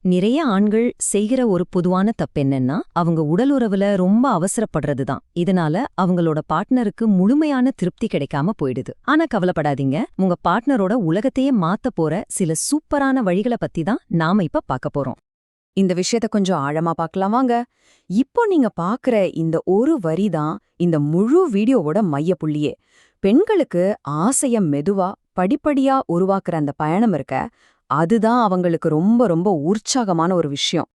நிறைய ஆண்கள் செய்கிற ஒரு பொதுவான தப்பு என்னன்னா அவங்க உடல் உறவுல ரொம்ப அவசரப்படுறது தான். இதனால அவங்களோட பார்ட்னருக்கு முழுமையான திருப்தி கிடைக்காம போயிடுது. ஆனா கவலைப்படாதீங்க, உங்க பார்ட்னரோட உலகத்தையே மாத்த போற சில சூப்பரான வழிகளை பத்தி தான் நாம இப்ப பார்க்க போறோம். இந்த விஷயத்த கொஞ்சம் ஆழமா பார்க்கலாம் வாங்க. இப்போ நீங்க பார்க்குற இந்த ஒரு வரி தான் இந்த முழு வீடியோவோட மையப்புள்ளியே. பெண்களுக்கு ஆசைய மெதுவா படிப்படியா உருவாக்குற அந்த பயணம் இருக்க, அதுதான் அவங்களுக்கு ரொம்ப ரொம்ப உற்சாகமான ஒரு விஷயம்.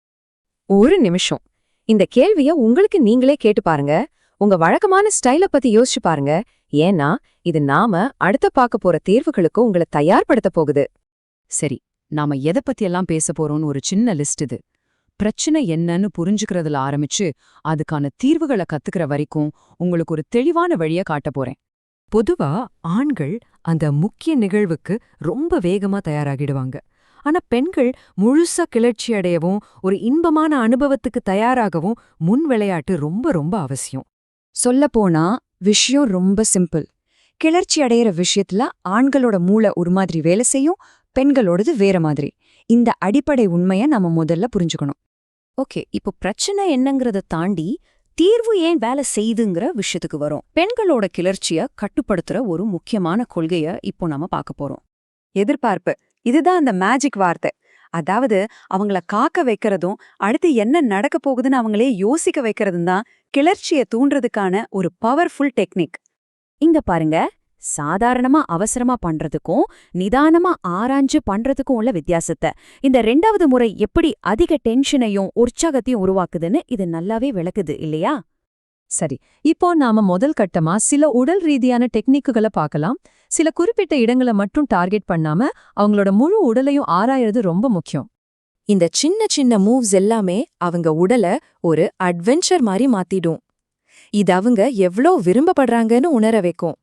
ஒரு நிமிஷம், இந்த கேள்விய உங்களுக்கு நீங்களே கேட்டு பாருங்க. உங்க வழக்கமான ஸ்டைல பத்தி யோசிச்சு பாருங்க. ஏன்னா இது நாம அடுத்த பார்க்க போற தேர்வுகளுக்கு உங்களை தயார்படுத்த போகுது. சரி, நாம எதை பத்தியெல்லாம் பேச போறோம்னு ஒரு சின்ன லிஸ்ட் இது. பிரச்சனை என்னன்னு புரிஞ்சுக்கிறதுல ஆரம்பிச்சு அதுக்கான தீர்வுகளை கத்துக்கிற வரைக்கும் உங்களுக்கு ஒரு தெளிவான வழிய காட்ட போறேன். பொதுவா ஆண்கள் அந்த முக்கிய நிகழ்வுக்கு ரொம்ப வேகமா தயாராகிடுவாங்க. ஆனா பெண்கள் முழுசா கிளர்ச்சி அடையவும் ஒரு இன்பமான அனுபவத்துக்கு தயாராகவும் முன் விளையாட்டு ரொம்ப ரொம்ப அவசியம். சொல்லப்போனா விஷயம் ரொம்ப சிம்பிள். கிளர்ச்சி அடையிற விஷயத்துல ஆண்களோட மூளை ஒரு மாதிரி வேலை செய்யும், பெண்களோடது வேற மாதிரி. இந்த அடிப்படை உண்மைய நாம முதல்ல புரிஞ்சுக்கணும். ஓகே, இப்போ பிரச்சனை என்னங்கறத தாண்டி தீர்வு ஏன் வேலை செய்துங்கிற விஷயத்துக்கு வரும். பெண்களோட கிளர்ச்சிய கட்டுப்படுத்துற ஒரு முக்கியமான கொள்கைய இப்போ நாம பார்க்க போறோம். எதிர்பார்ப்பு, இதுதான் அந்த மேஜிக் வார்த்தை. அதாவது அவங்கள காக்க வைக்கிறதும் அடுத்து என்ன நடக்க போகுதுன்னு அவங்களே யோசிக்க வைக்கிறதும் தான் கிளர்ச்சியை தூண்டுறதுக்கான ஒரு பவர்ஃபுல் டெக்னிக். இங்க பாருங்க, சாதாரணமா அவசரமா பண்றதுக்கும் நிதானமா ஆராய்ஞ்சு பண்றதுக்கும் உள்ள வித்தியாசத்தை இந்த ரெண்டாவது முறை எப்படி அதிக டென்ஷனையும் உற்சாகத்தையும் உருவாக்குதுன்னு இது நல்லாவே விளக்குது இல்லையா? சரி, இப்போ நாம முதல் கட்டமா சில உடல் ரீதியான டெக்னிக்குகளை பார்க்கலாம். சில குறிப்பிட்ட இடங்களை மட்டும் டார்கெட் பண்ணாம அவங்களோட முழு உடலையும் ஆராயறது ரொம்ப முக்கியம். இந்த சின்ன சின்ன மூவ்ஸ் எல்லாமே அவங்க உடலை ஒரு அட்வென்ச்சர் மாதிரி மாத்திடும். இது அவங்க எவ்ளோ விரும்பப்படுறாங்கன்னு உணர வைக்கும்.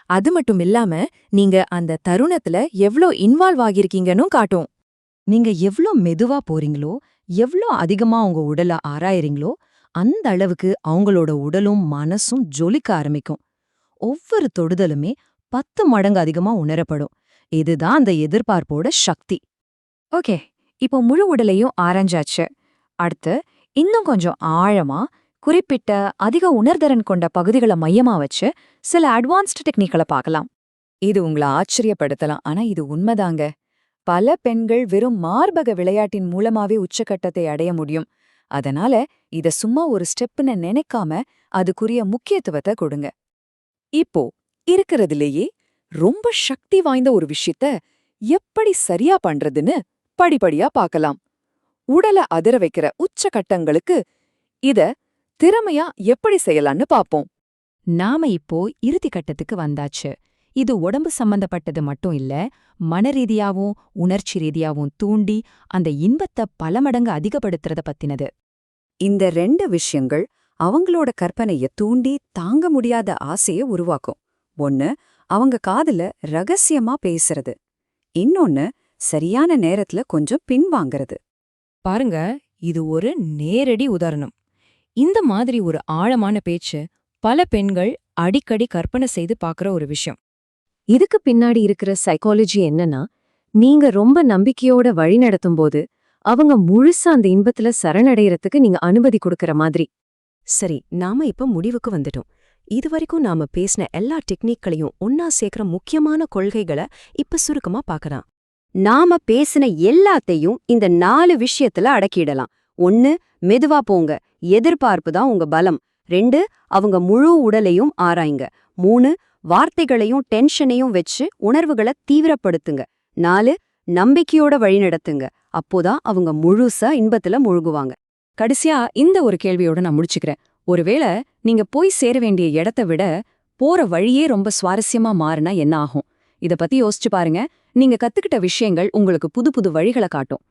அது மட்டும் இல்லாம நீங்க அந்த தருணத்துல எவ்ளோ இன்வால்வ் ஆகிருக்கீங்கன்னு காட்டும். நீங்க எவ்ளோ மெதுவா போறீங்களோ, எவ்ளோ அதிகமா உங்க உடலை ஆராயறீங்களோ, அந்த அளவுக்கு அவங்களோட உடலும் மனசும் ஜொலிக்க ஆரம்பிக்கும். ஒவ்வொரு தொடுதலுமே 10 மடங்கு அதிகமா உணரப்படும். இதுதான் அந்த எதிர்பார்ப்போட சக்தி. ஓகே, இப்போ முழு உடலையும் ஆராய்ஞ்சாச்சு. அடுத்து இன்னும் கொஞ்சம் ஆழமா குறிப்பிட்ட அதிக உணர்திறன் கொண்ட பகுதிகளை மையமா வச்சு சில அட்வான்ஸ்டு டெக்னிக்களை பார்க்கலாம். இது உங்களை ஆச்சரியப்படுத்தலாம், ஆனா இது உண்மைதாங்க. பல பெண்கள் வெறும் மார்பக விளையாட்டின் மூலமாவே உச்சக்கட்டத்தை அடைய முடியும். அதனால இத சும்மா ஒரு ஸ்டெப்னு நினைக்காம அதுக்குரிய முக்கியத்துவத்தை கொடுங்க. இப்போ இருக்கிறதுலேயே ரொம்ப சக்தி வாய்ந்த ஒரு விஷயத்த எப்படி சரியா பண்றதுன்னு படிப்படியா பார்க்கலாம். உடலை அதிர வைக்கிற உச்சக்கட்டங்களுக்கு இத திறமையா எப்படி செய்யலான்னு பாப்போம். நாம இப்போ இறுதி கட்டத்துக்கு வந்தாச்சு. இது உடம்பு சம்பந்தப்பட்டது மட்டும் இல்ல, மனரீதியாவும் உணர்ச்சி ரீதியாவும் தூண்டி அந்த இன்பத்தை பல மடங்கு அதிகப்படுத்துறத பத்தினது. இந்த 2 விஷயங்கள் அவங்களோட கற்பனைய தூண்டி தாங்க முடியாத ஆசைய உருவாக்கும். ஒன்னு அவங்க காதுல ரகசியமா பேசுறது, இன்னொன்னு சரியான நேரத்துல கொஞ்சம் பின்வாங்கறது. பாருங்க, இது ஒரு நேரடி உதாரணம். இந்த மாதிரி ஒரு ஆழமான பேச்சு பல பெண்கள் அடிக்கடி கற்பனை செய்து பார்க்குற ஒரு விஷயம். இதுக்கு பின்னாடி இருக்கிற சைக்காலஜி என்னன்னா, நீங்க ரொம்ப நம்பிக்கையோட வழி நடத்தும் போது அவங்க முழுசா அந்த இன்பத்துல சரணடையறதுக்கு நீங்க அனுமதி கொடுக்கற மாதிரி. சரி, நாம இப்ப முடிவுக்கு வந்துட்டோம். இதுவரைக்கும் நாம பேசின எல்லா டெக்னிக்களையும் ஒன்னா சேர்க்கிற முக்கியமான கொள்கைகளை இப்ப சுருக்கமா பார்க்கலாம். நாம பேசின எல்லாத்தையும் இந்த 4 விஷயத்துல அடக்கிடலாம். 1, மெதுவா போங்க, எதிர்பார்ப்பு தான் உங்க பலம். 2, அவங்க முழு உடலையும் ஆராய்ங்க. 3, வார்த்தைகளையும் டென்ஷனையும் வச்சு உணர்வுகளை தீவிரப்படுத்துங்க. 4, நம்பிக்கையோட வழிநடத்துங்க. அப்போதான் அவங்க முழுசா இன்பத்துல முழுகுவாங்க. கடைசியா இந்த ஒரு கேள்வியோட நான் முடிச்சுக்கிறேன். ஒருவேளை நீங்க போய் சேர வேண்டிய இடத்தை விட போற வழியே ரொம்ப சுவாரஸ்யமா மாறினா என்ன ஆகும்? இத பத்தி யோசிச்சு பாருங்க. நீங்க கத்துக்கிட்ட விஷயங்கள் உங்களுக்கு புது புது வழிகளை காட்டும்.